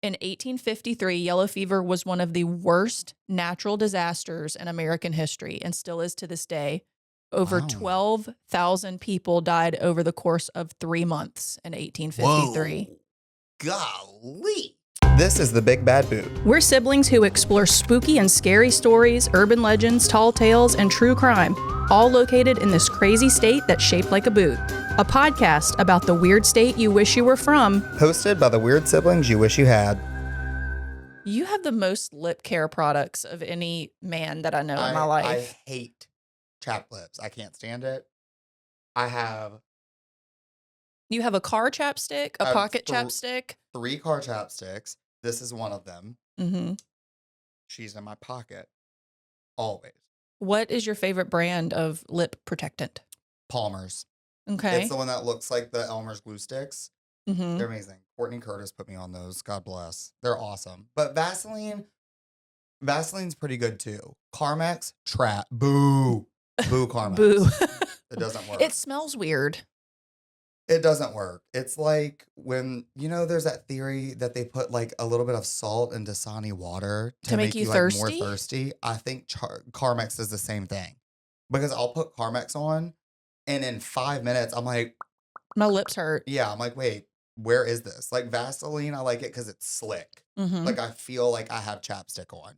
In 1853, yellow fever was one of the worst natural disasters in American history and still is to this day. Over 12,000 people died over the course of 3 months in 1853. Whoa. Golly. This is the Big Bad Boot. We're siblings who explore spooky and scary stories, urban legends, tall tales, and true crime, all located in this crazy state that's shaped like a boot. A podcast about the weird state you wish you were from. Hosted by the weird siblings you wish you had. You have the most lip care products of any man that I know in my life. I hate chapped lips. I can't stand it. You have a car chapstick, a pocket chapstick. 3 car chapsticks. This is one of them. Mm-hmm. She's in my pocket. Always. What is your favorite brand of lip protectant? Palmer's. Okay. It's the one that looks like the Elmer's glue sticks. Mm-hmm. They're amazing. Courtney Curtis put me on those. God bless. They're awesome. But Vaseline's pretty good too. Carmex, trap. Boo. Boo Carmex. Boo. It doesn't work. It smells weird. It doesn't work. It's like when, there's that theory that they put like a little bit of salt in Dasani water to make you thirsty? like more thirsty. I think Carmex is the same thing. Because I'll put Carmex on and in 5 minutes, I'm like, my lips hurt. Yeah, I'm like, wait, where is this? Like Vaseline, I like it because it's slick. Mm-hmm. Like I feel like I have chapstick on.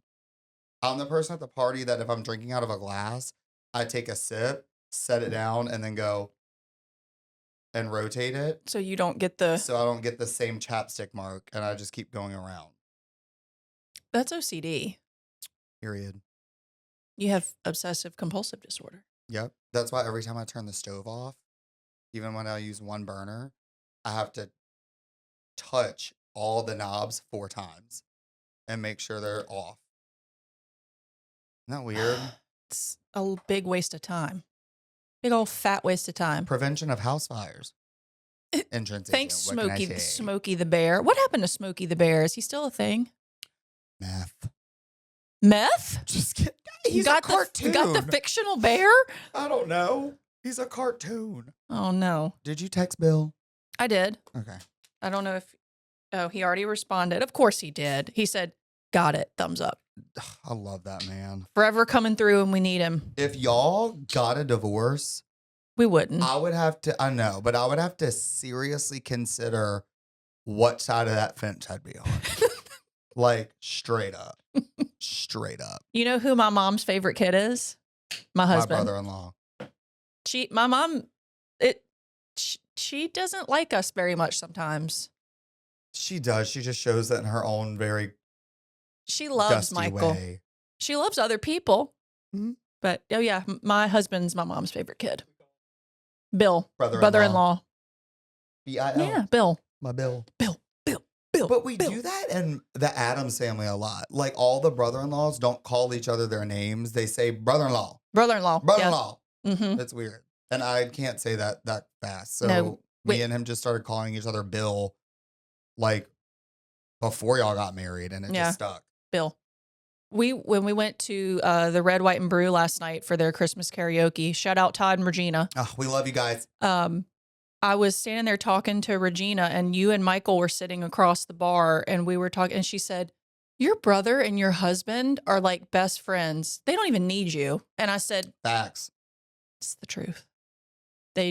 I'm the person at the party that if I'm drinking out of a glass, I take a sip, set it down, and then go and rotate it. So you don't get the... So I don't get the same chapstick mark, and I just keep going around. That's OCD. Period. You have obsessive compulsive disorder. Yep. That's why every time I turn the stove off, even when I use one burner, I have to touch all the knobs 4 times and make sure they're off. Isn't that weird? It's a big waste of time. Big old fat waste of time. Prevention of house fires. Entrance Thanks, agent. Smokey the Bear. What happened to Smokey the Bear? Is he still a thing? Meth? Just kidding. He's a cartoon. Got the fictional bear? I don't know. He's a cartoon. Oh, no. Did you text Bill? I did. Okay. I don't know if... Oh, he already responded. Of course he did. He said, got it. Thumbs up. I love that man. Forever coming through and we need him. If y'all got a divorce... We wouldn't. I would have to seriously consider what side of that fence I'd be on. Like, straight up. Straight up. You know who my mom's favorite kid is? My husband. My brother-in-law. My mom, she doesn't like us very much sometimes. She does. She just shows that in her own very She loves Michael. Way. She loves other people. Mm-hmm. But, oh yeah, my husband's my mom's favorite kid. Bill. Brother-in-law. B-I-L. Yeah, Bill. My Bill. Bill. But we do that in the Addams family a lot. Like all the brother-in-laws don't call each other their names. They say brother-in-law. Brother-in-law. Brother-in-law. Yeah. Mm-hmm. It's weird. And I can't say that fast. So no, me and him just started calling each other Bill like before y'all got married and it just stuck. Bill. When we went to the Red, White, and Brew last night for their Christmas karaoke, shout out Todd and Regina. Oh, we love you guys. I was standing there talking to Regina, and you and Michael were sitting across the bar, and we were talking, and she said, your brother and your husband are like best friends. They don't even need you. And I said, facts. It's the truth.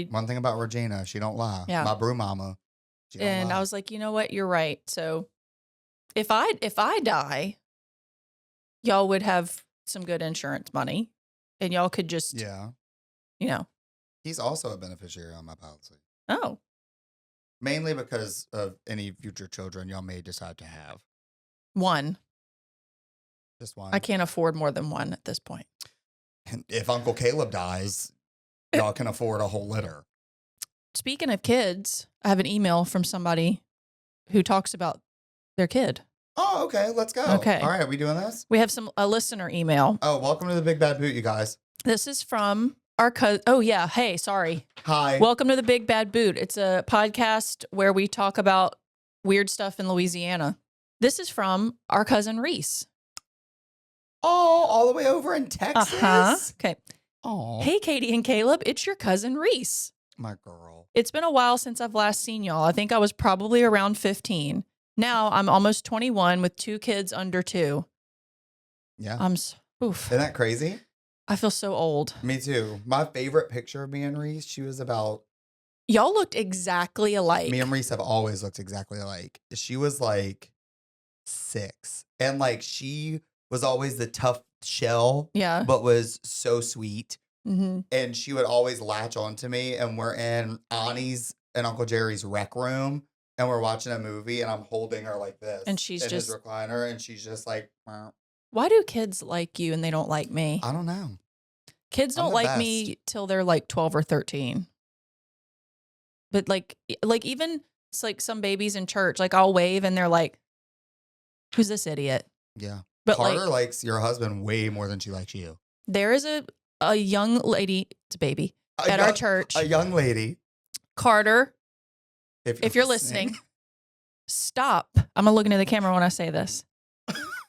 One thing about Regina, she don't lie. Yeah. My brew mama. And lie. I was like, you know what? You're right. So if I die, y'all would have some good insurance money, and y'all could just, He's also a beneficiary on my policy. Oh. Mainly because of any future children y'all may decide to have. One. Just one. I can't afford more than one at this point. If Uncle Caleb dies, y'all can afford a whole litter. Speaking of kids, I have an email from somebody who talks about their kid. Oh, okay. Let's go. Okay. All right. Are we doing this? We have a listener email. Oh, welcome to the Big Bad Boot, you guys. This is from our cousin. Oh, yeah. Hey, sorry. Hi. Welcome to the Big Bad Boot. It's a podcast where we talk about weird stuff in Louisiana. This is from our cousin Reese. Oh, all the way over in Texas? Uh-huh. Okay. Oh. Hey, Katie and Caleb. It's your cousin Reese. My girl. It's been a while since I've last seen y'all. I think I was probably around 15. Now I'm almost 21 with 2 kids under 2. Yeah. Oof. Isn't that crazy? I feel so old. Me too. My favorite picture of me and Reese, she was about... Y'all looked exactly alike. Me and Reese have always looked exactly alike. She was like 6. And like she was always the tough shell, Yeah. but was so sweet. Mm-hmm. And she would always latch onto me. And we're in Annie's and Uncle Jerry's rec room. And we're watching a movie. And I'm holding her like this. And she's in just... his recliner. And she's just like... Meow. Why do kids like you and they don't like me? I don't know. Kids don't like me till they're like 12 or 13. But like even it's like some babies in church, like I'll wave and they're like, who's this idiot? Yeah. But Carter likes your husband way more than she likes you. There is a young lady, it's a baby, at our church. A young lady. Carter, if you're listening, stop. I'm going to look into the camera when I say this.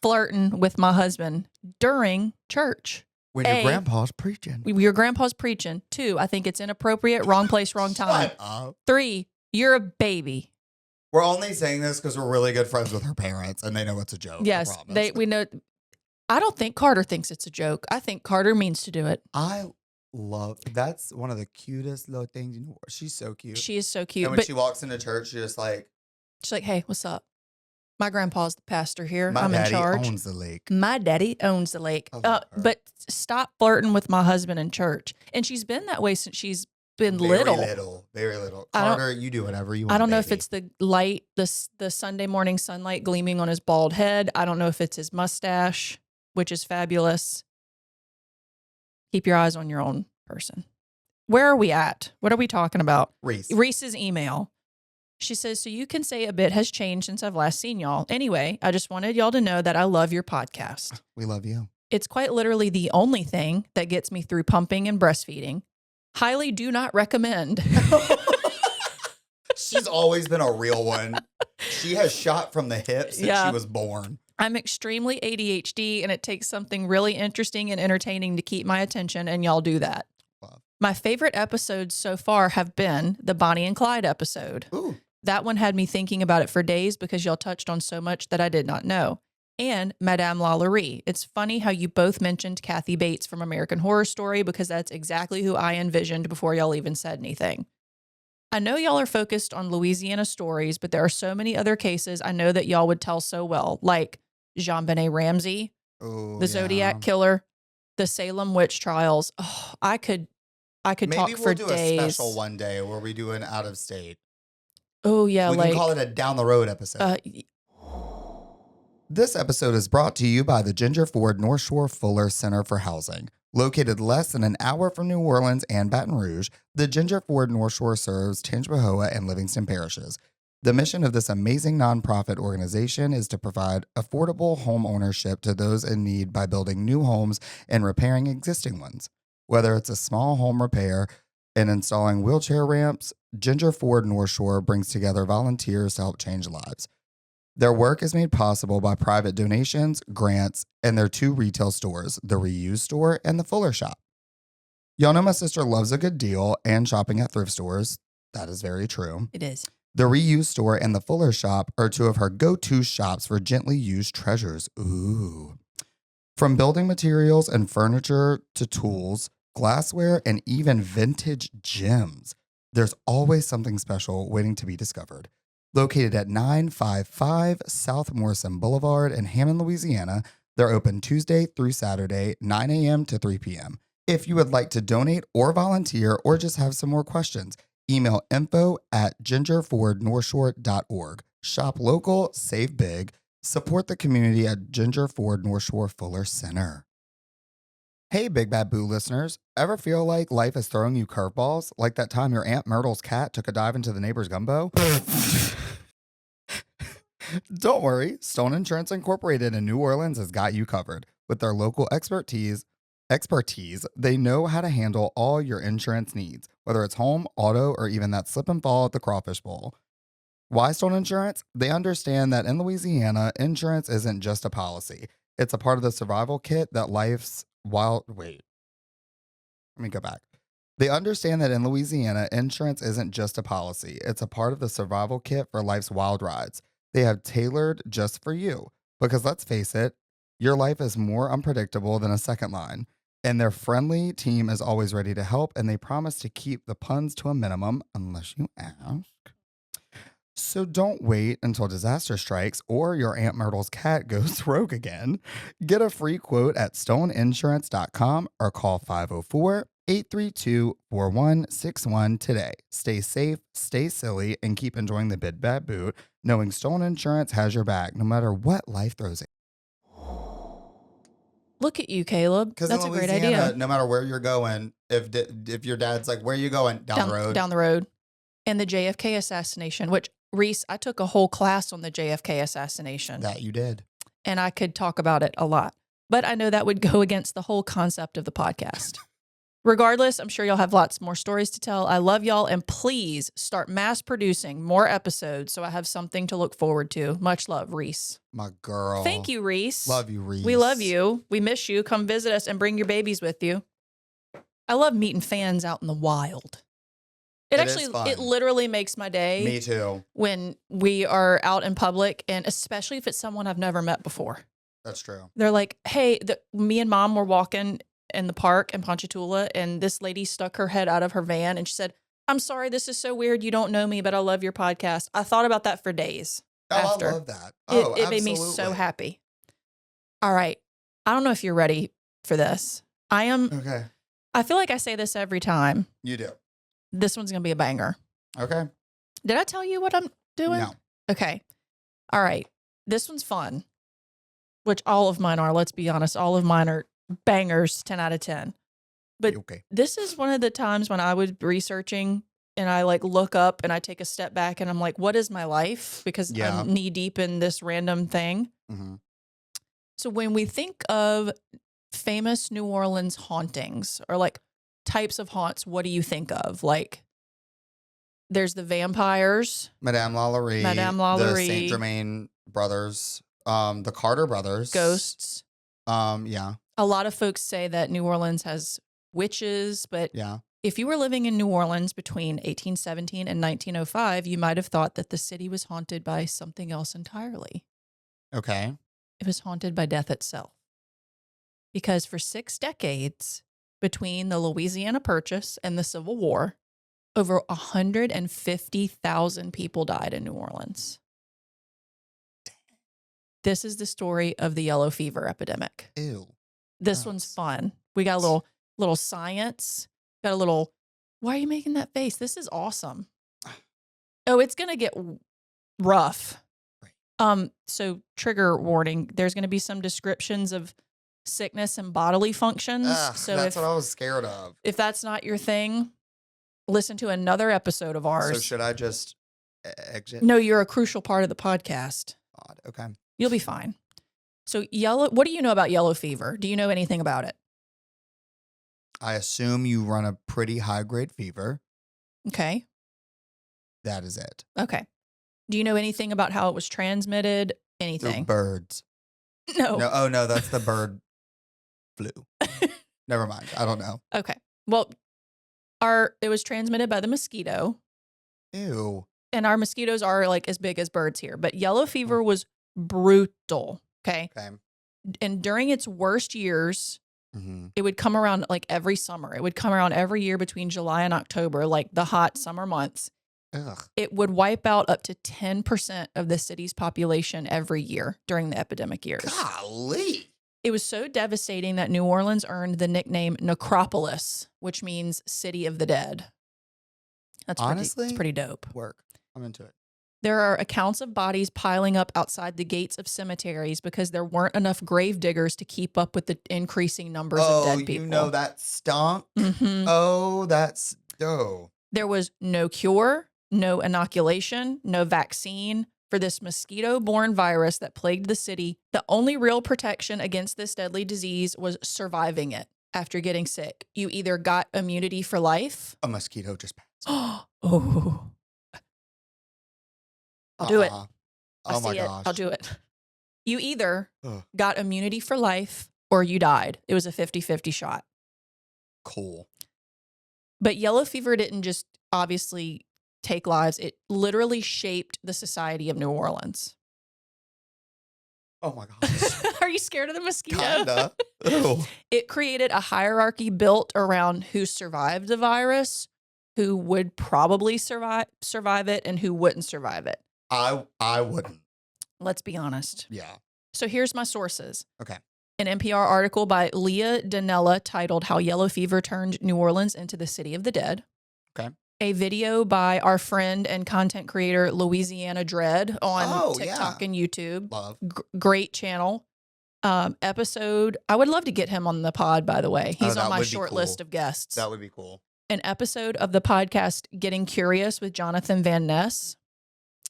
Flirting with my husband during church. When your grandpa's preaching. Your grandpa's preaching. 2, I think it's inappropriate, wrong place, wrong time. Shut up. 3, you're a baby. We're only saying this because we're really good friends with her parents and they know it's a joke. Yes, we know. I don't think Carter thinks it's a joke. I think Carter means to do it. That's one of the cutest little things in the world. She's so cute. She is so cute. And when she walks into church, she's like, hey, what's up? My grandpa's the pastor here. I'm in charge. My daddy owns the lake. My daddy owns the lake. But stop flirting with my husband in church. And she's been that way since she's been Very little. Carter, you do whatever you want. I don't know if it's the light, the Sunday morning sunlight gleaming on his bald head. I don't know if it's his mustache, which is fabulous. Keep your eyes on your own person. Where are we at? What are we talking about? Reese's email. She says, so you can say a bit has changed since I've last seen y'all. Anyway, I just wanted y'all to know that I love your podcast. We love you. It's quite literally the only thing that gets me through pumping and breastfeeding. Highly do not recommend. She's always been a real one. She has shot from the hip since she was born. I'm extremely ADHD, and it takes something really interesting and entertaining to keep my attention, and y'all do that. Wow. My favorite episodes so far have been the Bonnie and Clyde episode. Ooh. That one had me thinking about it for days because y'all touched on so much that I did not know. And Madame Lalaurie. It's funny how you both mentioned Kathy Bates from American Horror Story because that's exactly who I envisioned before y'all even said anything. I know y'all are focused on Louisiana stories, but there are so many other cases I know that y'all would tell so well, like JonBenet Ramsey, the Zodiac Killer, the Salem witch trials. Oh, I could talk for days. Maybe we'll do a special one day where we do an out of state. Oh, yeah. We can call it a down the road episode. This episode is brought to you by the Ginger Ford North Shore Fuller Center for Housing. Located less than an hour from New Orleans and Baton Rouge, the Ginger Ford North Shore serves Tangipahoa and Livingston parishes. The mission of this amazing nonprofit organization is to provide affordable home ownership to those in need by building new homes and repairing existing ones. Whether it's a small home repair and installing wheelchair ramps, Ginger Ford North Shore brings together volunteers to help change lives. Their work is made possible by private donations, grants, and their 2 retail stores, the Reuse Store and the Fuller Shop. Y'all know my sister loves a good deal and shopping at thrift stores. That is very true. It is. The Reuse Store and the Fuller Shop are 2 of her go-to shops for gently used treasures. Ooh. From building materials and furniture to tools, glassware, and even vintage gems, there's always something special waiting to be discovered. Located at 955 South Morrison Boulevard in Hammond, Louisiana, they're open Tuesday through Saturday, 9 a.m. to 3 p.m. If you would like to donate or volunteer or just have some more questions, email info@gingerfordnorthshore.org. Shop local, save big, support the community at Ginger Ford North Shore Fuller Center. Hey, Big Bad Boo listeners, ever feel like life is throwing you curveballs? Like that time your Aunt Myrtle's cat took a dive into the neighbor's gumbo? Don't worry, Stone Insurance Incorporated in New Orleans has got you covered. With their local expertise, they know how to handle all your insurance needs, whether it's home, auto, or even that slip and fall at the crawfish bowl. Why Stone Insurance? They understand that in Louisiana, insurance isn't just a policy. It's a part of the survival kit that life's wild... Wait. Let me go back. They understand that in Louisiana, insurance isn't just a policy. It's a part of the survival kit for life's wild rides. they have tailored just for you. Because let's face it, your life is more unpredictable than a second line. And their friendly team is always ready to help, and they promise to keep the puns to a minimum unless you ask. So don't wait until disaster strikes or your Aunt Myrtle's cat goes rogue again. Get a free quote at stoneinsurance.com or call 504-832-4161 today. Stay safe, stay silly, and keep enjoying the Bid Bad Boot, knowing Stone Insurance has your back no matter what life throws at Look at you, Caleb. Because That's in a great Louisiana, idea. no matter where you're going, if your dad's like, where are you going? Down the road. Down the road. And the JFK assassination, which, Reese, I took a whole class on the JFK assassination. That you did. And I could talk about it a lot. But I know that would go against the whole concept of the podcast. Regardless, I'm sure you'll have lots more stories to tell. I love y'all. And please start mass producing more episodes so I have something to look forward to. Much love, Reese. My girl. Thank you, Reese. Love you, Reese. We love you. We miss you. Come visit us and bring your babies with you. I love meeting fans out in the wild. It literally makes my day. Me too. When we are out in public, and especially if it's someone I've never met before. That's true. They're like, hey, me and Mom were walking in the park in Ponchatoula, and this lady stuck her head out of her van, and she said, I'm sorry, this is so weird. You don't know me, but I love your podcast. I thought about that for days after. I love that. Oh, it made me so happy. All right. I don't know if you're ready for this. I am. Okay. I feel like I say this every time. You do. This one's going to be a banger. Okay. Did I tell you what I'm doing? No. Okay. All right. This one's fun, which all of mine are. Let's be honest. All of mine are bangers, 10 out of 10. But This is one of the times when I was researching and I like look up and I take a step back and I'm like, what is my life? Because I'm knee deep in this random thing. Mm-hmm. So when we think of famous New Orleans hauntings or like types of haunts, what do you think of? Like, there's the vampires, Madame Lalaurie, the Saint Germain brothers, the Carter brothers, ghosts. Yeah. A lot of folks say that New Orleans has witches, but if you were living in New Orleans between 1817 and 1905, you might have thought that the city was haunted by something else entirely. Okay. It was haunted by death itself. Because for 6 decades, between the Louisiana Purchase and the Civil War, over 150,000 people died in New Orleans. This is the story of the yellow fever epidemic. Ew. This one's fun. We got a little science. Got a little, why are you making that face? This is awesome. Oh, it's going to get rough. Right. So trigger warning, there's going to be some descriptions of sickness and bodily functions. So that's what I was scared of. If that's not your thing, listen to another episode of ours. So should I just exit? No, you're a crucial part of the podcast. Odd. Okay. You'll be fine. So what do you know about yellow fever? Do you know anything about it? I assume you run a pretty high grade fever. Okay. That is it. Okay. Do you know anything about how it was transmitted? Anything? Through birds. No. Oh no, that's the bird flu. Never mind. I don't know. Okay. Well, it was transmitted by the mosquito. Ew. And our mosquitoes are like as big as birds here. But yellow fever was brutal. Okay. And during its worst years, it would come around like every summer. It would come around every year between July and October, like the hot summer months. Ugh. It would wipe out up to 10% of the city's population every year during the epidemic years. Golly. It was so devastating that New Orleans earned the nickname Necropolis, which means City of the Dead. That's honestly, it's pretty dope. Work. I'm into it. There are accounts of bodies piling up outside the gates of cemeteries because there weren't enough grave diggers to keep up with the increasing numbers of dead people. You know that stunk? Mm-hmm. There was no cure, no inoculation, no vaccine for this mosquito-borne virus that plagued the city. The only real protection against this deadly disease was surviving it after getting sick. You either got immunity for life. A mosquito just passed. Oh. I'll do it. Oh my gosh. I'll do it. You either got immunity for life or you died. It was a 50-50 shot. Cool. But yellow fever didn't just obviously take lives. It literally shaped the society of New Orleans. Oh my gosh. Are you scared of the mosquito? Kinda. Ew. It created a hierarchy built around who survived the virus, who would probably survive it, and who wouldn't survive it. I wouldn't. Let's be honest. Yeah. So here's my sources. Okay. An NPR article by Leah Donnella titled How Yellow Fever Turned New Orleans into the City of the Dead. Okay. A video by our friend and content creator Louisiana Dread on TikTok and YouTube. Love. Great channel. Episode. I would love to get him on the pod, by the way. He's on my short list of guests. That would be cool. An episode of the podcast Getting Curious with Jonathan Van Ness,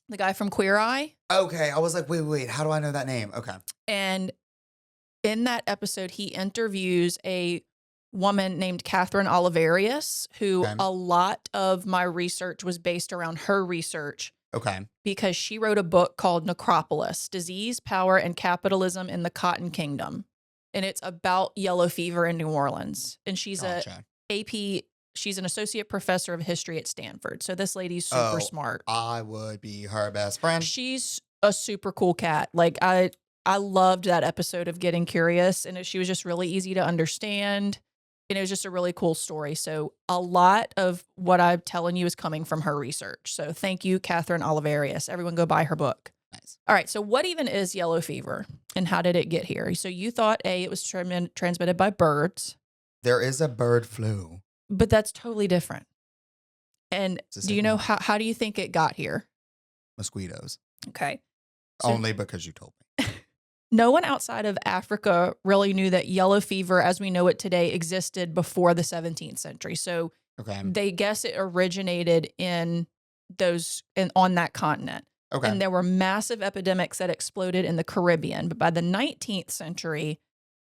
the guy from Queer Eye. Okay. I was like, wait. How do I know that name? Okay. And in that episode, he interviews a woman named Catherine Oliverius, who a lot of my research was based around her research. Okay. Because she wrote a book called Necropolis, Disease, Power, and Capitalism in the Cotton Kingdom. And it's about yellow fever in New Orleans. And she's she's an associate professor of history at Stanford. So this lady's super smart. I would be her best friend. She's a super cool cat. Like I loved that episode of Getting Curious, and she was just really easy to understand. And it was just a really cool story. So a lot of what I'm telling you is coming from her research. So thank you, Catherine Oliverius. Everyone go buy her book. Nice. All right. So what even is yellow fever and how did it get here? So you thought it was transmitted by birds. There is a bird flu. But that's totally different. And do you know how do you think it got here? Mosquitoes. Okay. So, only because you told me. No one outside of Africa really knew that yellow fever, as we know it today, existed before the 17th century. So they guess it originated on that continent. Okay. And there were massive epidemics that exploded in the Caribbean. But by the 19th century,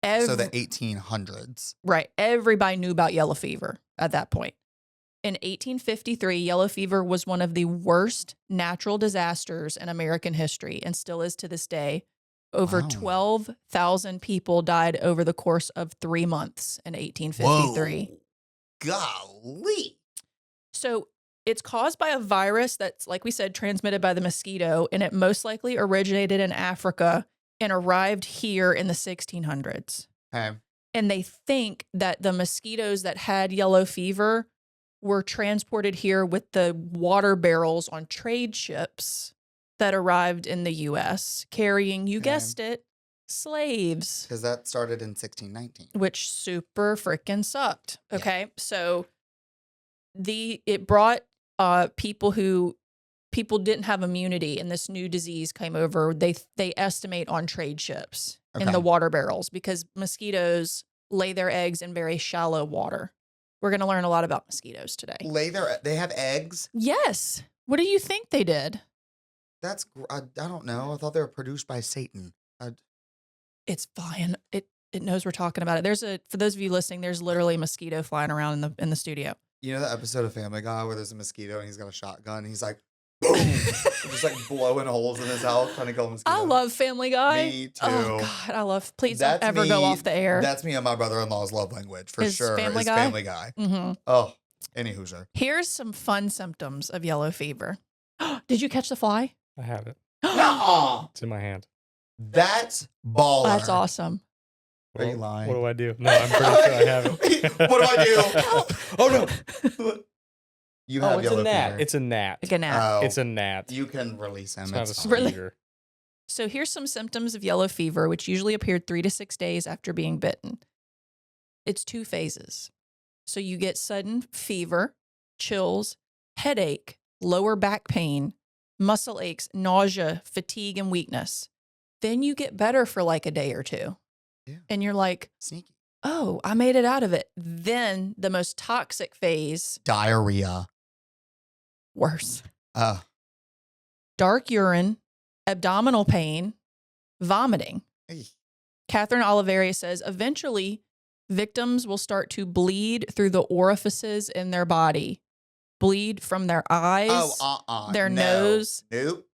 so the 1800s. Right. Everybody knew about yellow fever at that point. In 1853, yellow fever was one of the worst natural disasters in American history and still is to this day. Over 12,000 people died over the course of 3 months in 1853. Whoa. Golly. So it's caused by a virus that's, like we said, transmitted by the mosquito, and it most likely originated in Africa and arrived here in the 1600s. Okay. And they think that the mosquitoes that had yellow fever were transported here with the water barrels on trade ships that arrived in the U.S. carrying, you guessed it, slaves. Because that started in 1619. Which super freaking sucked. Okay. Yeah. So it brought people didn't have immunity, and this new disease came over. They estimate on trade ships in the water barrels because mosquitoes lay their eggs in very shallow water. We're going to learn a lot about mosquitoes today. They have eggs? Yes. What do you think they did? I don't know. I thought they were produced by Satan. It's fine. It knows we're talking about it. For those of you listening, there's literally a mosquito flying around in the studio. You know that episode of Family Guy where there's a mosquito and he's got a shotgun and he's like, boom, just like blowing holes in his house trying to kill a mosquito. I love Family Guy. Me too. Oh God, please don't ever go off the air. That's me and my brother-in-law's love language for sure. Family Guy? Family Guy. Mm-hmm. Oh, any Hoosier. Here's some fun symptoms of yellow fever. Did you catch the fly? I have it. Nuh-uh. It's in my hand. That's baller. That's awesome. Are you lying? What do I do? No, I'm pretty sure I have it. What do I do? Oh no. You have it's yellow a gnat. fever. It's a gnat. Like a gnat. Oh, it's a gnat. You can release him. It's not a fine. mosquito. So here's some symptoms of yellow fever, which usually appeared 3 to 6 days after being bitten. It's 2 phases. So you get sudden fever, chills, headache, lower back pain, muscle aches, nausea, fatigue, and weakness. Then you get better for like a day or 2. Yeah. And you're like, Sneaky. oh, I made it out of it. Then the most toxic phase. Diarrhea. Worse. Oh. Dark urine, abdominal pain, vomiting. Hey. Catherine Oliveri says eventually victims will start to bleed through the orifices in their body. Bleed from their eyes, their nose,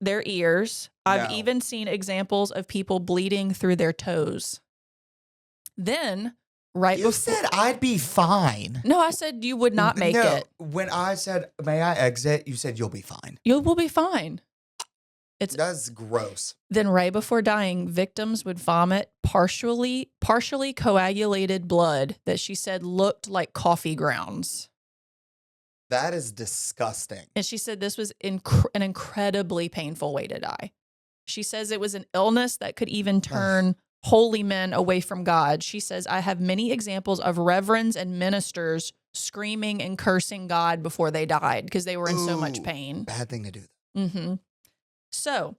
their ears. I've even seen examples of people bleeding through their toes. Then, You said I'd be fine. No, I said you would not make it. When I said, may I exit, you said you'll be fine. You will be fine. That's gross. Then right before dying, victims would vomit partially coagulated blood that she said looked like coffee grounds. That is disgusting. And she said this was an incredibly painful way to die. She says it was an illness that could even turn holy men away from God. She says, I have many examples of reverends and ministers screaming and cursing God before they died because they were in so much pain. Bad thing to do. Mm-hmm. So,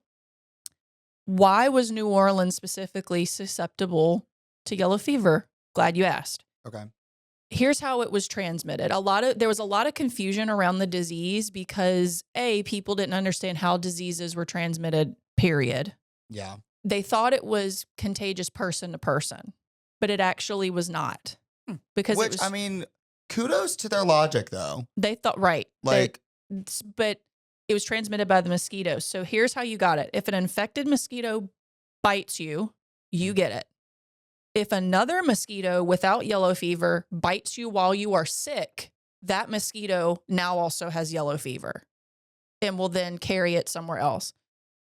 why was New Orleans specifically susceptible to yellow fever? Glad you asked. Okay. Here's how it was transmitted. There was a lot of confusion around the disease because people didn't understand how diseases were transmitted, period. Yeah. They thought it was contagious person to person, but it actually was not. Because kudos to their logic though. They thought, right. But it was transmitted by the mosquitoes. So here's how you got it. If an infected mosquito bites you, you get it. If another mosquito without yellow fever bites you while you are sick, that mosquito now also has yellow fever and will then carry it somewhere else.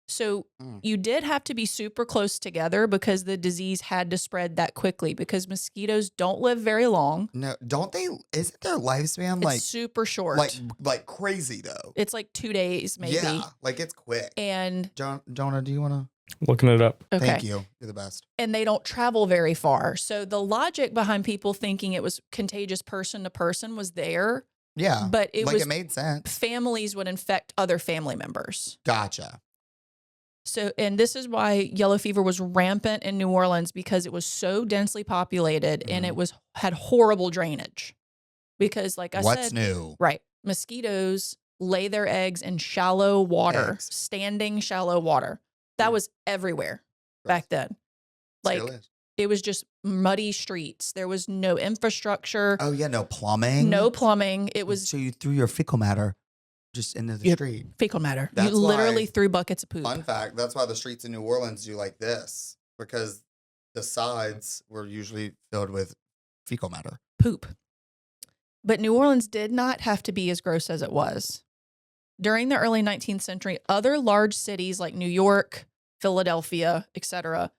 So you did have to be super close together because the disease had to spread that quickly because mosquitoes don't live very long. No, don't they? Isn't their lifespan It's super short? Like crazy though. It's like 2 days maybe. Yeah, like it's quick. And Jonah, do you want to? Looking it up. Okay. Thank you. You're the best. And they don't travel very far. So the logic behind people thinking it was contagious person to person was there. Yeah. But it made sense. Families would infect other family members. Gotcha. So, and this is why yellow fever was rampant in New Orleans because it was so densely populated and it had horrible drainage. Because like I said, what's new? Right. Mosquitoes lay their eggs in shallow water, standing shallow water. That was everywhere back then. Like it was just muddy streets. There was no infrastructure. Oh yeah, no plumbing. No plumbing. It was so you threw your fecal matter just into the street. Fecal matter. You literally threw buckets of poop. Fun fact, that's why the streets in New Orleans do like this. Because the sides were usually filled with fecal matter. Poop. But New Orleans did not have to be as gross as it was. During the early 19th century, other large cities like New York, Philadelphia, etc.,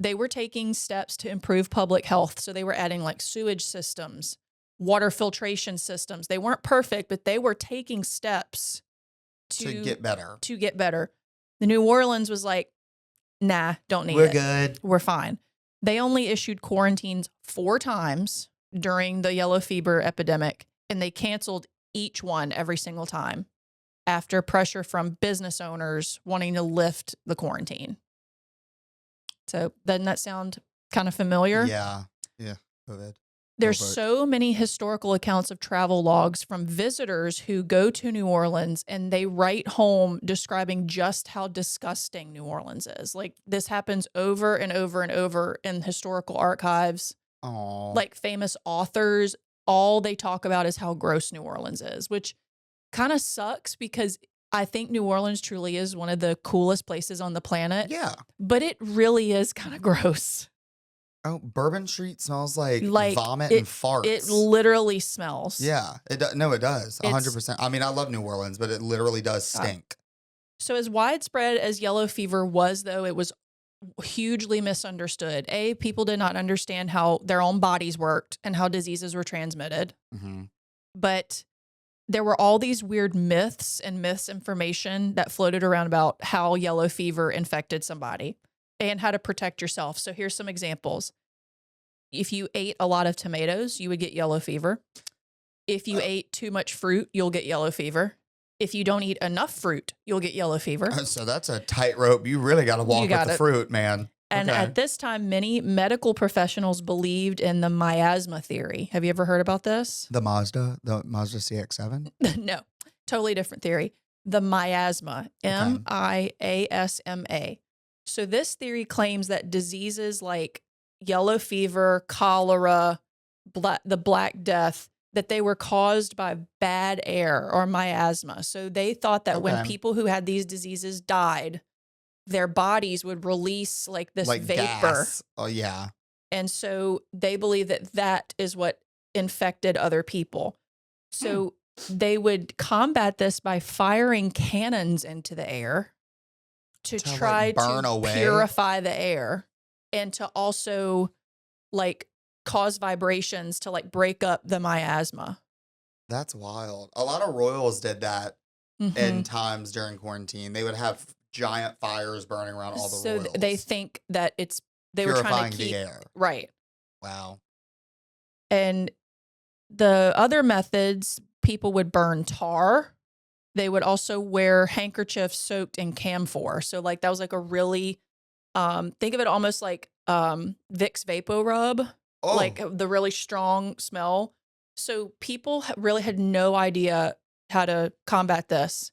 they were taking steps to improve public health. So they were adding like sewage systems, water filtration systems. They weren't perfect, but they were taking steps to get better. The New Orleans was like, nah, don't need it. We're good. We're fine. They only issued quarantines 4 times during the yellow fever epidemic, and they canceled each one every single time after pressure from business owners wanting to lift the quarantine. So doesn't that sound kind of familiar? Yeah. Yeah. COVID. There's so many historical accounts of travel logs from visitors who go to New Orleans and they write home describing just how disgusting New Orleans is. Like this happens over and over and over in historical archives. Aww. Like famous authors, all they talk about is how gross New Orleans is, which kind of sucks because I think New Orleans truly is one of the coolest places on the planet. Yeah. But it really is kind of gross. Oh, Bourbon Street smells like vomit and farts. It literally smells. Yeah. It does. 100%. I mean, I love New Orleans, but it literally does stink. So as widespread as yellow fever was, though, it was hugely misunderstood. People did not understand how their own bodies worked and how diseases were transmitted. But there were all these weird myths and misinformation that floated around about how yellow fever infected somebody and how to protect yourself. So here's some examples. If you ate a lot of tomatoes, you would get yellow fever. If you ate too much fruit, you'll get yellow fever. If you don't eat enough fruit, you'll get yellow fever. So that's a tightrope. You really got to walk with the fruit, man. And at this time, many medical professionals believed in the miasma theory. Have you ever heard about this? The Mazda CX-7? No, totally different theory. The miasma, M-I-A-S-M-A. So this theory claims that diseases like yellow fever, cholera, the Black Death, that they were caused by bad air or miasma. So they thought that when people who had these diseases died, their bodies would release like this vapor. Gas. Oh, yeah. And so they believe that that is what infected other people. So they would combat this by firing cannons into the air. to To, like, try burn to away? purify the air and to also like cause vibrations to like break up the miasma. That's wild. A lot of royals did that in Mhm. times during quarantine. They would have giant fires burning around all the So royals. they think that they were purifying trying to keep the air. right. Wow. And the other methods, people would burn tar. They would also wear handkerchiefs soaked in camphor. So like that was like a really think of it almost like Vicks Vapo Rub, Oh, like the really strong smell. So people really had no idea how to combat this.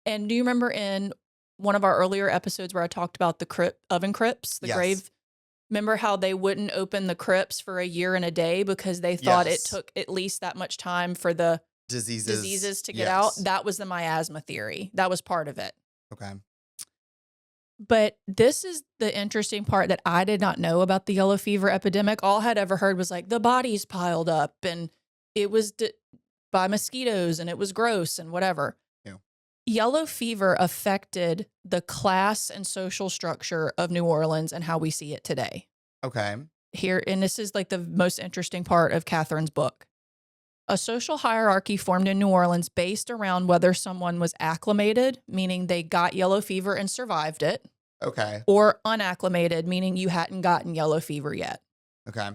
And do you remember in one of our earlier episodes where I talked about the oven crypts, the yes. grave? Remember how they wouldn't open the crypts for a year and a day because they thought it Yes. took at least that much time for the diseases to get out? Yes. That was the miasma theory. That was part of it. Okay. But this is the interesting part that I did not know about the yellow fever epidemic. All I had ever heard was like the bodies piled up and it was by mosquitoes and it was gross and whatever. Yeah. Yellow fever affected the class and social structure of New Orleans and how we see it today. Okay. Here, and this is like the most interesting part of Catherine's book. A social hierarchy formed in New Orleans based around whether someone was acclimated, meaning they got yellow fever and survived it, Okay. or unacclimated, meaning you hadn't gotten yellow fever yet. Okay.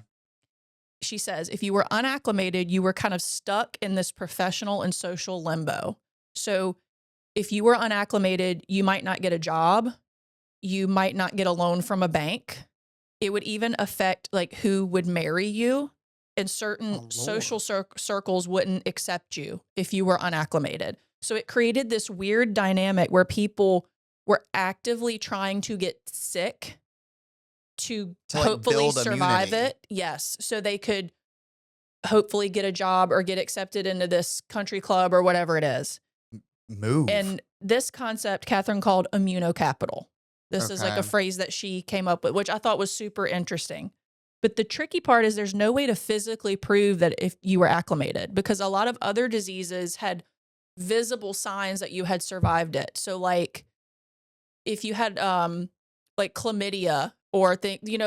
She says if you were unacclimated, you were kind of stuck in this professional and social limbo. So if you were unacclimated, you might not get a job. You might not get a loan from a bank. It would even affect like who would marry you. And certain social circles wouldn't accept you if you were unacclimated. So it created this weird dynamic where people were actively trying to get sick to like, hopefully build survive immunity. it. Yes. So they could hopefully get a job or get accepted into this country club or whatever it is. Move. And this concept, Catherine called immunocapital. This is like a Okay. phrase that she came up with, which I thought was super interesting. But the tricky part is there's no way to physically prove that if you were acclimated, because a lot of other diseases had visible signs that you had survived it. So like if you had like chlamydia or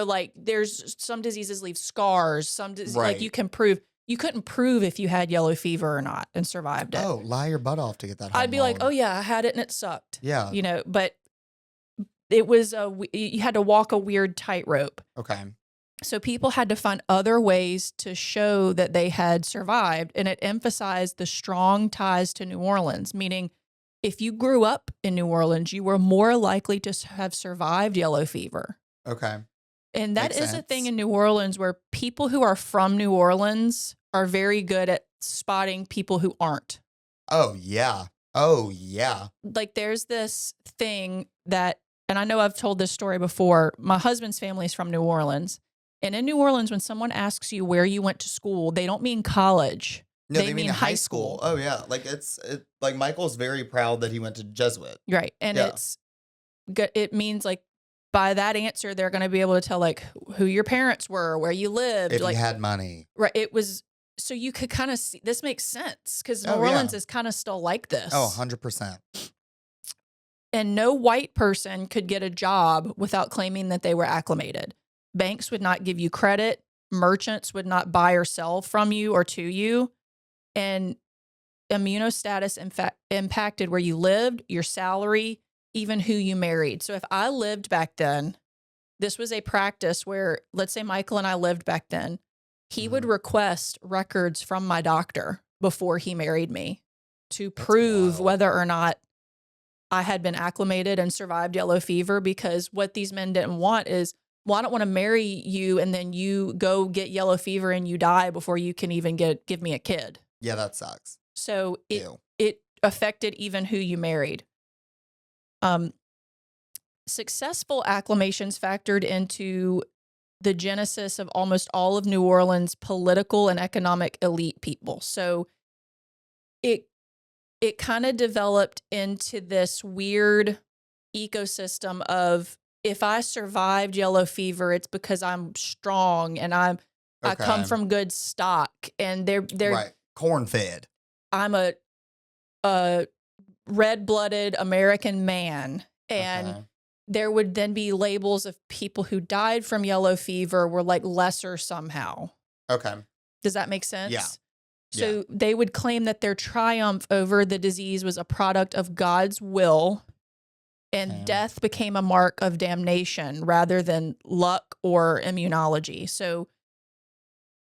like there's some diseases leave scars, like Right. you couldn't prove if you had yellow fever or not and survived it. Oh, lie your butt off to get that. I'd be like, home. oh yeah, I had it and it sucked. Yeah. But it was you had to walk a weird tightrope. Okay. So people had to find other ways to show that they had survived, and it emphasized the strong ties to New Orleans, meaning if you grew up in New Orleans, you were more likely to have survived yellow fever. Okay. And that Makes is a thing sense. in New Orleans where people who are from New Orleans are very good at spotting people who aren't. Oh yeah. Oh yeah. Like there's this thing that, and I know I've told this story before, my husband's family is from New Orleans. And in New Orleans, when someone asks you where you went to school, they don't mean college. No, They they mean mean high high school. school. Oh yeah. Like like Michael's very proud that he went to Jesuit. Right. And Yeah. it means like by that answer, they're going to be able to tell like who your parents were, where you lived. If like, you had money. right. It was, so you could kind of see, this makes sense because New Oh, yeah. Orleans is kind of still like this. Oh, 100%. And no white person could get a job without claiming that they were acclimated. Banks would not give you credit. Merchants would not buy or sell from you or to you. And immunostatus impacted where you lived, your salary, even who you married. So if I lived back then, this was a practice where, let's say Michael and I lived back then, he would request records from my doctor before he married me to prove wild. whether or not I had been acclimated and survived yellow fever, because what these men didn't want is, well, I don't want to marry you and then you go get yellow fever and you die before you can even give me a kid. Yeah, that sucks. So Ew. it affected even who you married. Successful acclimations factored into the genesis of almost all of New Orleans' political and economic elite people. So it kind of developed into this weird ecosystem of, if I survived yellow fever, it's because I'm strong and I come Okay. from good stock, and they're right. Corn fed. I'm a red-blooded American man, and Okay. there would then be labels of people who died from yellow fever were like lesser somehow. Okay. Does that make sense? Yeah. So they would claim that their triumph over the disease was a product of God's will, and death became a mark of damnation rather than luck or immunology. So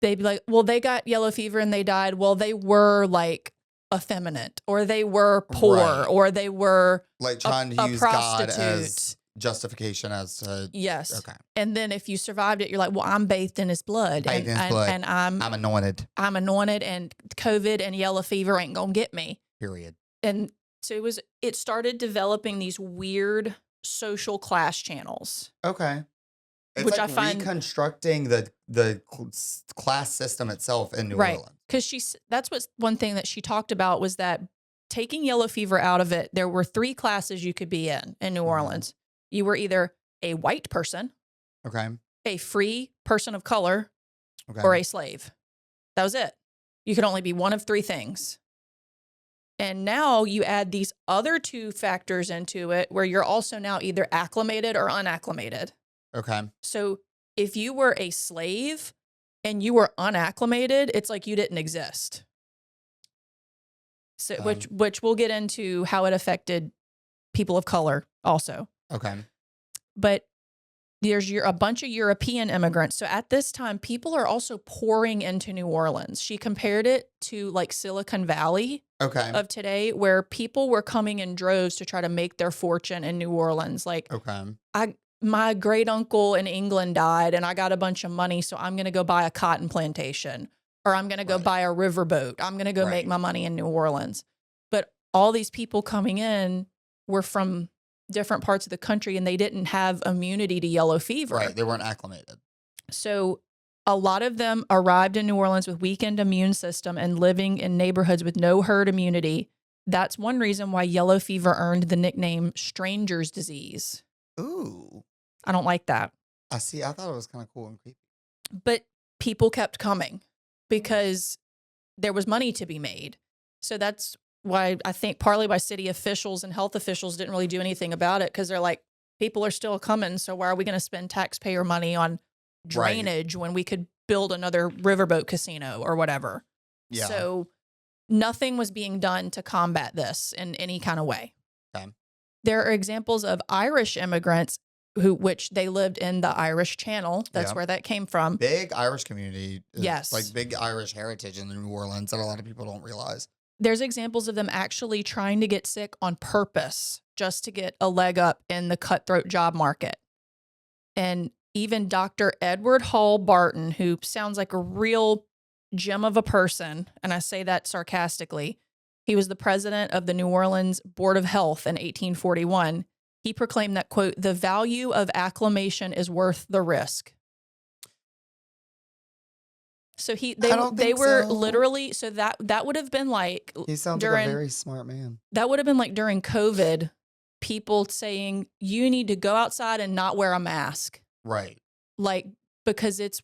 they'd be like, well, they got yellow fever and they died. Well, they were like effeminate, or they were poor, Right. or they were Like trying to a use God prostitute. as justification as to. Yes. Okay. And then if you survived it, you're like, well, I'm bathed in his blood. Bathed in his blood. And I'm anointed. I'm anointed, and COVID and yellow fever ain't gonna get me. Period. And so it started developing these weird social class channels. Okay. It's Which like I find- reconstructing the class system itself in New Right. Orleans. Because that's what's one thing that she talked about was that taking yellow fever out of it, there were 3 classes you could be in New Orleans. You were either a white person, Okay. a free person of color, Okay. or a slave. That was it. You could only be one of 3 things. And now you add these other 2 factors into it where you're also now either acclimated or unacclimated. Okay. So if you were a slave and you were unacclimated, it's like you didn't exist. So which we'll get into how it affected people of color also. Okay. But there's a bunch of European immigrants. So at this time, people are also pouring into New Orleans. She compared it to like Silicon Valley Okay. of today, where people were coming in droves to try to make their fortune in New Orleans. Like, Okay. my great uncle in England died and I got a bunch of money, so I'm going to go buy a cotton plantation, or I'm going to go Right. buy a riverboat. I'm going to go make Right. my money in New Orleans. But all these people coming in were from different parts of the country, and they didn't have immunity to yellow fever. Right. They weren't acclimated. So a lot of them arrived in New Orleans with weakened immune system and living in neighborhoods with no herd immunity. That's one reason why yellow fever earned the nickname stranger's disease. Ooh. I don't like that. I see. I thought it was kind of cool and creepy. But people kept coming because there was money to be made. So that's why I think partly why city officials and health officials didn't really do anything about it, because they're like, people are still coming, so why are we going to spend taxpayer money on drainage when we could build another riverboat casino or whatever? Yeah. So nothing was being done to combat this in any kind of way. Okay. There are examples of Irish immigrants which they lived in the Irish Channel. That's Yeah. where that came from. Big Irish community. Yes. Like big Irish heritage in New Orleans that a lot of people don't realize. There's examples of them actually trying to get sick on purpose just to get a leg up in the cutthroat job market. And even Dr. Edward Hall Barton, who sounds like a real gem of a person, and I say that sarcastically, he was the president of the New Orleans Board of Health in 1841. He proclaimed that, quote, the value of acclimation is worth the risk. So they were so. literally, so that would have been like He sounds like a very smart man. that would have been like during COVID, people saying you need to go outside and not wear a mask, Right. like because it's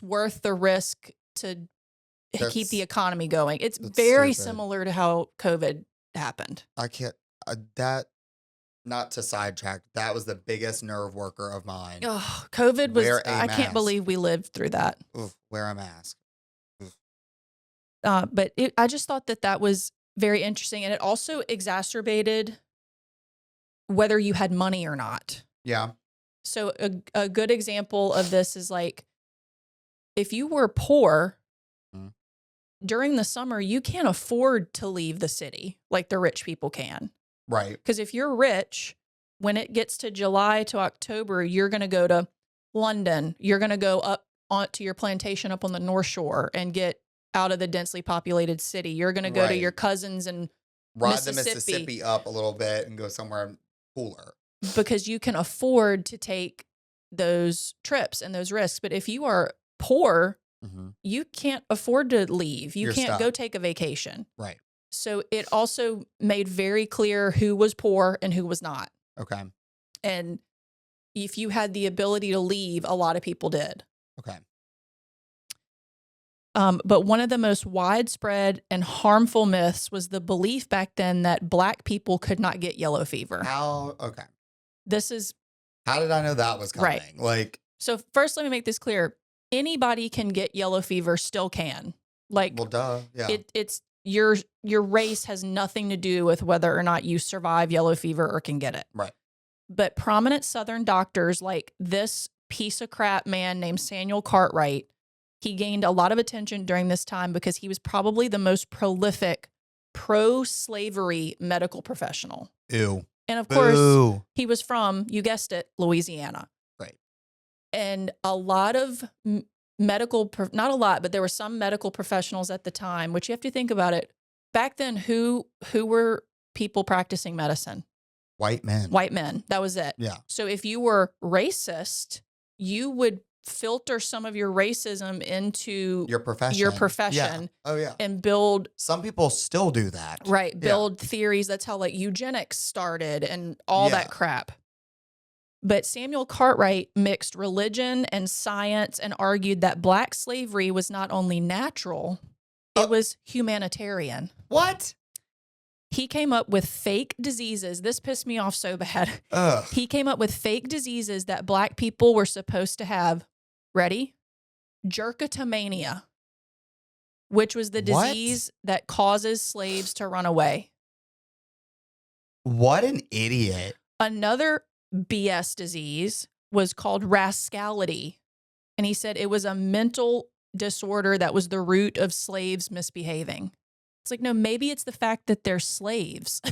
worth the risk to keep the economy going. It's that's very stupid. similar to how COVID happened. I can't. That. Not to sidetrack. That was the biggest nerve worker of mine. Oh, COVID was. Wear a I mask. can't believe we lived through that. Oof, wear a mask. But I just thought that was very interesting, and it also exacerbated whether you had money or not. Yeah. So a good example of this is like, if you were poor during the summer, you can't afford to leave the city like the rich people can. Right. Because if you're rich, when it gets to July to October, you're going to go to London. You're going to go up onto your plantation up on the North Shore and get out of the densely populated city. You're going to go to your cousins in Ride Mississippi. the Mississippi up a little bit and go somewhere cooler. Because you can afford to take those trips and those risks. But if you are poor, you can't afford to leave. You can't go take a vacation. Right. So it also made very clear who was poor and who was not. Okay. And if you had the ability to leave, a lot of people did. Okay. But one of the most widespread and harmful myths was the belief back then that Black people could not get yellow fever. How? Okay. This is How did I know that was coming? Right. Like, So first, let me make this clear. Anybody can get yellow fever, still can. Like, well, duh. Yeah. it's your race has nothing to do with whether or not you survive yellow fever or can get it. Right. But prominent Southern doctors like this piece of crap man named Samuel Cartwright, he gained a lot of attention during this time because he was probably the most prolific pro-slavery medical professional. Ew. And of course, Boo. he was from, you guessed it, Louisiana. Right. And a lot of medical, not a lot, but there were some medical professionals at the time, which you have to think about it. Back then, who were people practicing medicine? White men. White men. That was it. Yeah. So if you were racist, you would filter some of your racism into Your profession. Yeah. Oh, yeah. And build. Some people still do that. Right. Build theories. That's how like eugenics started and all that crap. But Samuel Cartwright mixed religion and science and argued that black slavery was not only natural, it was humanitarian. What? He came up with fake diseases. This pissed me off so bad. Ugh. He came up with fake diseases that black people were supposed to have. Ready? Jerkatomania, which was the disease that causes slaves to run away. What an idiot. Another BS disease was called rascality. And he said it was a mental disorder that was the root of slaves misbehaving. It's like, no, maybe it's the fact that they're slaves.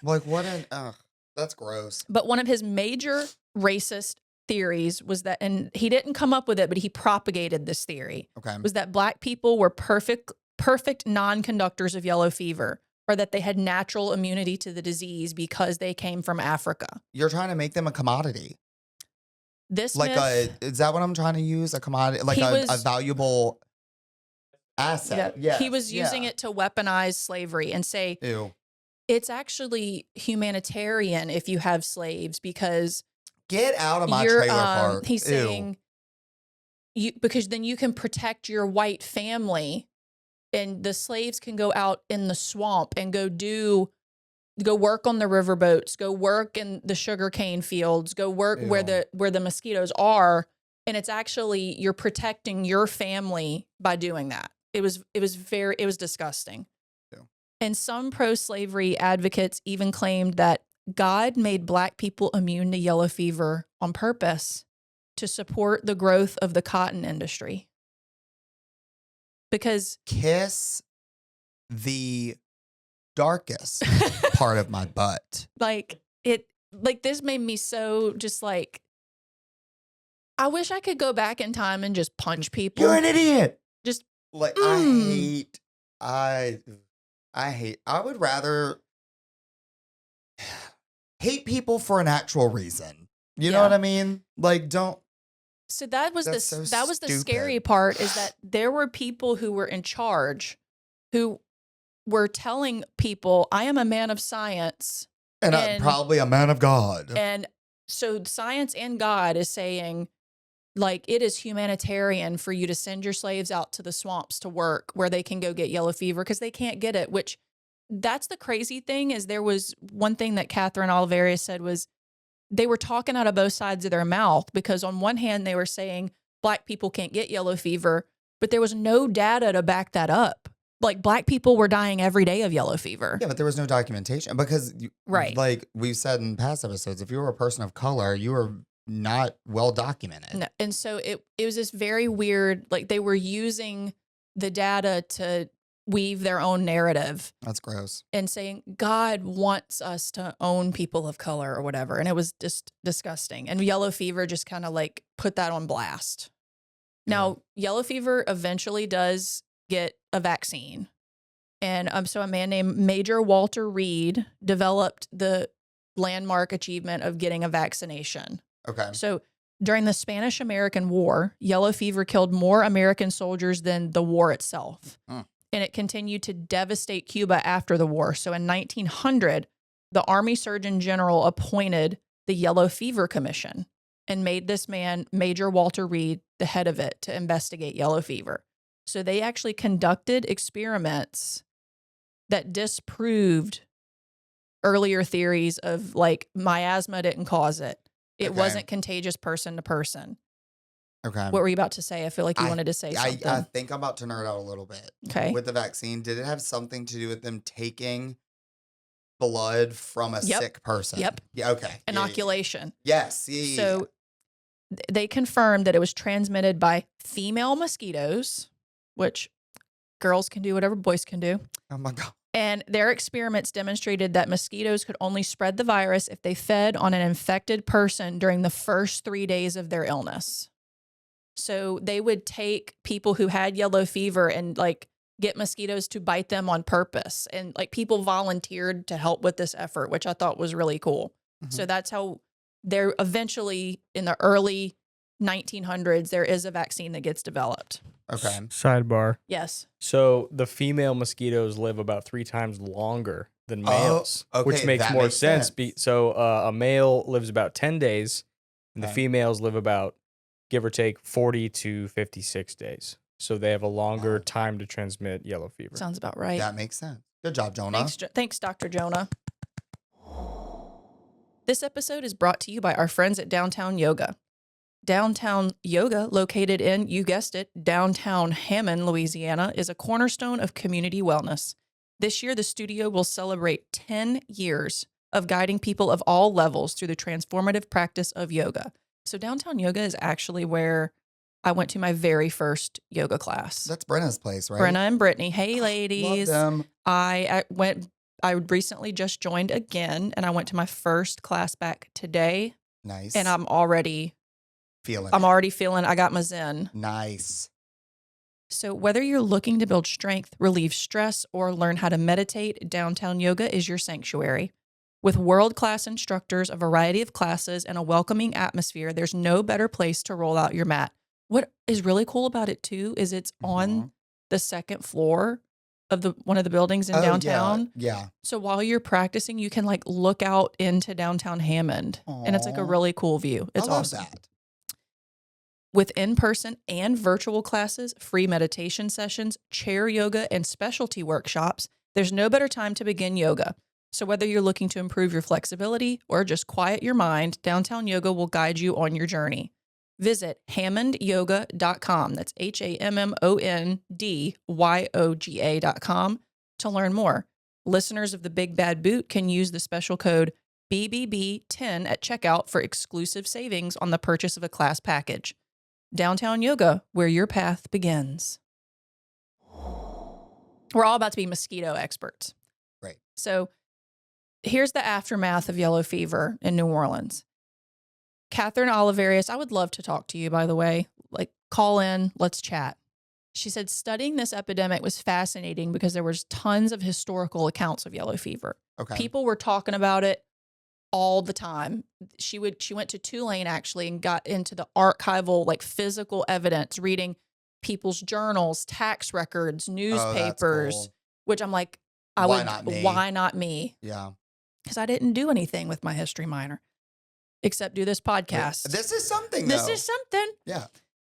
Like, what an, that's gross. But one of his major racist theories was that, and he didn't come up with it, but he propagated this theory, was that black people were perfect non-conductors of yellow fever, or that they had natural immunity to the disease because they came from Africa. You're trying to make them a commodity. This like myth, is that what I'm trying to use? A commodity, like a valuable asset. Yeah. He was using it to weaponize slavery and say, ew, it's actually humanitarian if you have slaves because get out of my trailer park. He's saying because then you can protect your white family and the slaves can go out in the swamp and go work on the riverboats, go work in the sugarcane fields, go work where the mosquitoes are. And it's actually, you're protecting your family by doing that. It was disgusting. Ew. And some pro-slavery advocates even claimed that God made black people immune to yellow fever on purpose to support the growth of the cotton industry. Because kiss the darkest part of my butt. Like this made me so just like, I wish I could go back in time and just punch people. You're an idiot. Just like I would rather hate people for an actual reason. You know what I mean? Like, don't. So that was so the scary part, is that there were people who were in charge who were telling people, I am a man of science. And I'm probably a man of God. And so science and God is saying, like, it is humanitarian for you to send your slaves out to the swamps to work where they can go get yellow fever because they can't get it, which that's the crazy thing. Is there was one thing that Catherine Oliveira said was they were talking out of both sides of their mouth, because on one hand they were saying black people can't get yellow fever, but there was no data to back that up. Like, black people were dying every day of yellow fever. Yeah, but there was no documentation because, like we've said in past episodes, if you were a person of color, you were not well documented. No. And so it was this very weird, like they were using the data to weave their own narrative. That's gross. And saying God wants us to own people of color or whatever. And it was just disgusting. And yellow fever just kind of like put that on blast. Now, yellow fever eventually does get a vaccine. And so a man named Major Walter Reed developed the landmark achievement of getting a vaccination. Okay. So during the Spanish-American War, yellow fever killed more American soldiers than the war itself. And it continued to devastate Cuba after the war. So in 1900, the Army Surgeon General appointed the Yellow Fever Commission and made this man, Major Walter Reed, the head of it to investigate yellow fever. So they actually conducted experiments that disproved earlier theories of like miasma didn't cause it. It Okay. wasn't contagious person to person. Okay. What were you about to say? I feel like you wanted to say something. I think I'm about to nerd out a little bit. Okay. With the vaccine, did it have something to do with them taking blood from a sick person? Yep. Yeah, okay. Inoculation. Yes. So they confirmed that it was transmitted by female mosquitoes, which girls can do whatever boys can do. Oh my God. And their experiments demonstrated that mosquitoes could only spread the virus if they fed on an infected person during the first 3 days of their illness. So they would take people who had yellow fever and like get mosquitoes to bite them on purpose. And like people volunteered to help with this effort, which I thought was really cool. So that's how they're eventually in the early 1900s, there is a vaccine that gets developed. Okay. Sidebar. Yes. So the female mosquitoes live about 3 times longer than males, okay, which makes that more makes sense. sense. So a male lives about 10 days, and the Okay. females live about, give or take, 40 to 56 days. So they have a longer Wow. time to transmit yellow fever. Sounds about right. That makes sense. Good job, Jonah. Thanks, Dr. Jonah. This episode is brought to you by our friends at Downtown Yoga. Downtown Yoga, located in, you guessed it, downtown Hammond, Louisiana, is a cornerstone of community wellness. This year, the studio will celebrate 10 years of guiding people of all levels through the transformative practice of yoga. So Downtown Yoga is actually where I went to my very first yoga class. That's Brenna's place, right? Brenna and Brittany. Hey, ladies. Love them. I recently just joined again, and I went to my first class back today, Nice. and I'm already feeling. I got my zen. Nice. So whether you're looking to build strength, relieve stress, or learn how to meditate, Downtown Yoga is your sanctuary. With world-class instructors, a variety of classes, and a welcoming atmosphere, there's no better place to roll out your mat. What is really cool about it too is it's on the second floor of one of the buildings in downtown. Yeah. So while you're practicing, you can like look out into downtown Hammond, and it's like a Aw. really cool view. It's I love awesome. that. With in-person and virtual classes, free meditation sessions, chair yoga, and specialty workshops, there's no better time to begin yoga. So whether you're looking to improve your flexibility or just quiet your mind, Downtown Yoga will guide you on your journey. Visit hammondyoga.com. That's HAMMONDYOGA.com to learn more. Listeners of the Big Bad Boot can use the special code BBB10 at checkout for exclusive savings on the purchase of a class package. Downtown Yoga, where your path begins. We're all about to be mosquito experts. Right. So here's the aftermath of yellow fever in New Orleans. Catherine Oliverius, I would love to talk to you, by the way. Like, call in, let's chat. She said studying this epidemic was fascinating because there was tons of historical accounts of yellow fever. Okay. People were talking about it all the time. She went to Tulane actually and got into the archival, like physical evidence, reading people's journals, tax records, newspapers, cool. which I'm like, Why not me? Why not me? Yeah. Because I didn't do anything with my history minor except do this podcast. This is something, This though. is something. Yeah.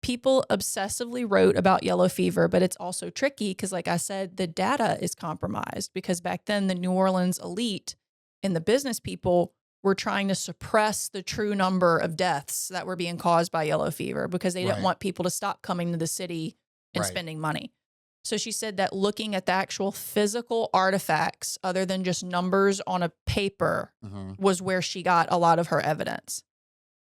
People obsessively wrote about yellow fever, but it's also tricky because, like I said, the data is compromised because back then the New Orleans elite and the business people were trying to suppress the true number of deaths that were being caused by yellow fever because they didn't Right. want people to stop coming to the city and Right. spending money. So she said that looking at the actual physical artifacts, other than just numbers on a paper, was where she got a lot of her evidence.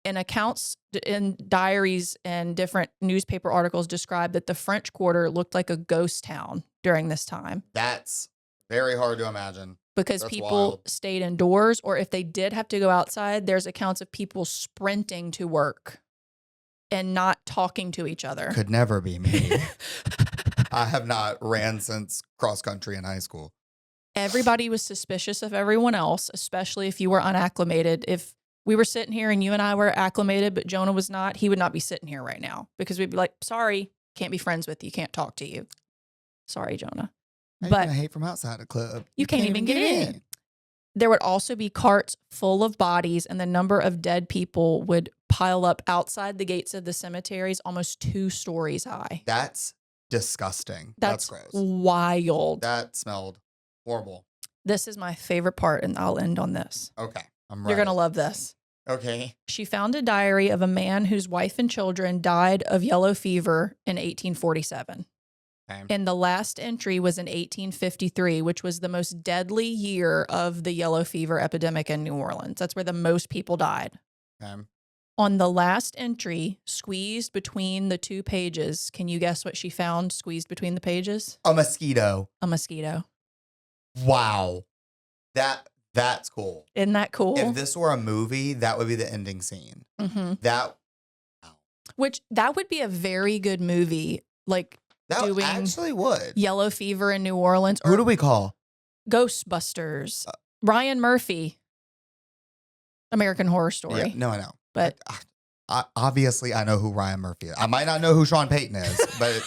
And accounts in diaries and different newspaper articles described that the French Quarter looked like a ghost town during this time That's very hard to imagine. because That's people wild. stayed indoors, or if they did have to go outside, there's accounts of people sprinting to work and not talking to each other. Could never be me. I have not ran since cross country in high school. Everybody was suspicious of everyone else, especially if you were unacclimated. If we were sitting here and you and I were acclimated, but Jonah was not, he would not be sitting here right now because we'd be like, sorry, can't be friends with you, can't talk to you. Sorry, Jonah. How But you gonna hate from outside the club? you can't even get in. There would also be carts full of bodies, and the number of dead people would pile up outside the gates of the cemeteries almost 2 stories high. That's disgusting. That's gross. Wild. That smelled horrible. This is my favorite part, and I'll end on this. Okay. I'm You're ready. going to love this. Okay. She found a diary of a man whose wife and children died of yellow fever in 1847. Okay. And the last entry was in 1853, which was the most deadly year of the yellow fever epidemic in New Orleans. That's where the most people died. Okay. On the last entry, squeezed between the two pages, can you guess what she found squeezed between the pages? A mosquito. A mosquito. Wow. That's cool. Isn't that cool? If this were a movie, that would be the ending scene. Mm-hmm. That That would be a very good movie, like doing actually would. yellow fever in New Orleans. Who Or do we call? Ghostbusters. Ryan Murphy. American Horror Story. Yeah, no, I know. But obviously, I know who Ryan Murphy is. I might not know who Sean Payton is, but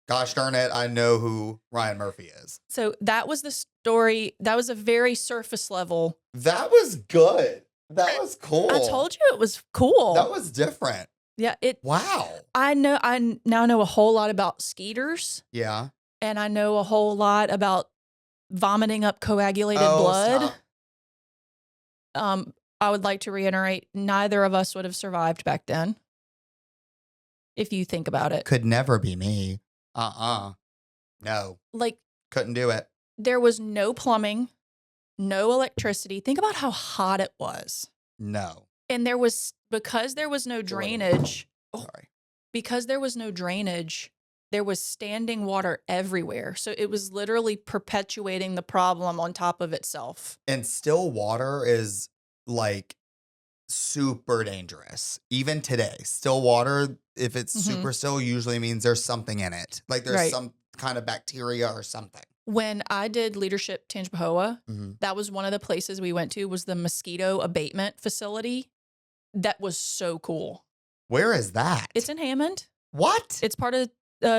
gosh darn it, I know who Ryan Murphy is. so that was the story. That was a very surface level. That was good. That was cool. I told you it was cool. That was different. Yeah, Wow. I now know a whole lot about skeeters, Yeah. and I know a whole lot about vomiting up coagulated blood. Stop. I would like to reiterate, neither of us would have survived back then. If you think about it. Could never be me. No. Like, Couldn't do it. there was no plumbing, no electricity. Think about how hot it was. No. And because there was no drainage, Sorry. because there was no drainage, there was standing water everywhere. So it was literally perpetuating the problem on top of itself. And still water is like super dangerous. Even today, still water, if it's super still, usually means there's something in it. Like there's some kind of bacteria or something. When I did leadership Tangipahoa, that was one of the places we went to, was the mosquito abatement facility. That was so cool. Where is that? It's in Hammond. What? It's part of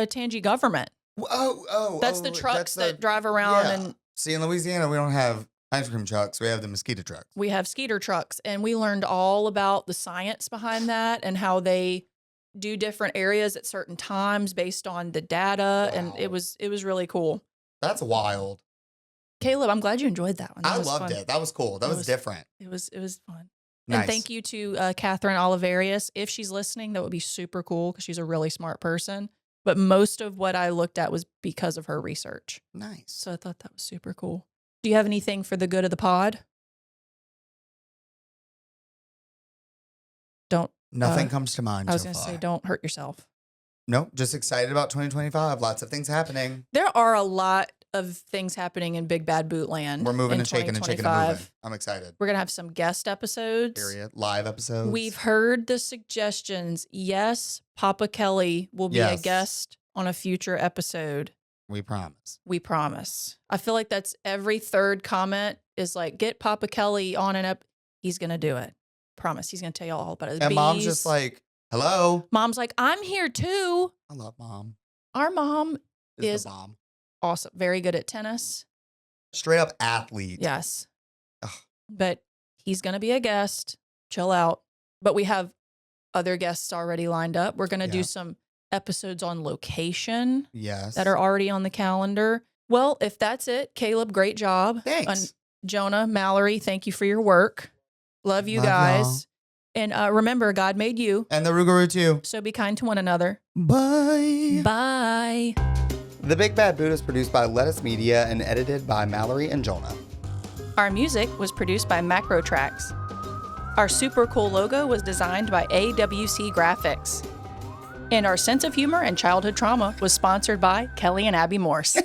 Tangi government. That's the trucks that drive around. And see, in Louisiana, we don't have ice cream trucks. We have the mosquito trucks. we have skeeter trucks, and we learned all about the science behind that and how they do different areas at certain times based on the data. Wow. And it was really cool. That's wild. Caleb, I'm glad you enjoyed that one. That I was loved fun. it. That was cool. That was different. It was fun. Nice. And thank you to Catherine Oliverius. If she's listening, that would be super cool because she's a really smart person. But most of what I looked at was because of her research. Nice. So I thought that was super cool. Do you have anything for the good of the pod? Nothing comes to mind. I was so going to far. say, don't hurt yourself. Nope. Just excited about 2025. Lots of things happening. There are a lot of things happening in Big Bad Bootland. We're moving in and shaking and shaking and moving. I'm excited. We're going to have some guest episodes. Period. Live episodes. We've heard the suggestions. Yes, Papa Kelly will be a guest on a future episode. We promise. We promise. I feel like that's every third comment is like, get Papa Kelly on an up. He's going to do it. Promise. He's going to tell you all about his And Mom's just like, hello. Mom's like, I'm here too. I love Mom. Our mom is the mom. awesome. Very good at tennis. Straight up athlete. Yes. Ugh. But he's going to be a guest. Chill out. But we have other guests already lined up. We're going to do some episodes on location. Yes. That are already on the calendar. Well, if that's it, Caleb, great job. Thanks. Jonah, Mallory, thank you for your work. Love you guys. And remember, God made you. And the Rougarou too. So be kind to one another. Bye. Bye. The Big Bad Boot is produced by Lettuce Media and edited by Mallory and Jonah. Our music was produced by Macro Tracks. Our super cool logo was designed by AWC Graphics. And our sense of humor and childhood trauma was sponsored by Kelly and Abby Morse.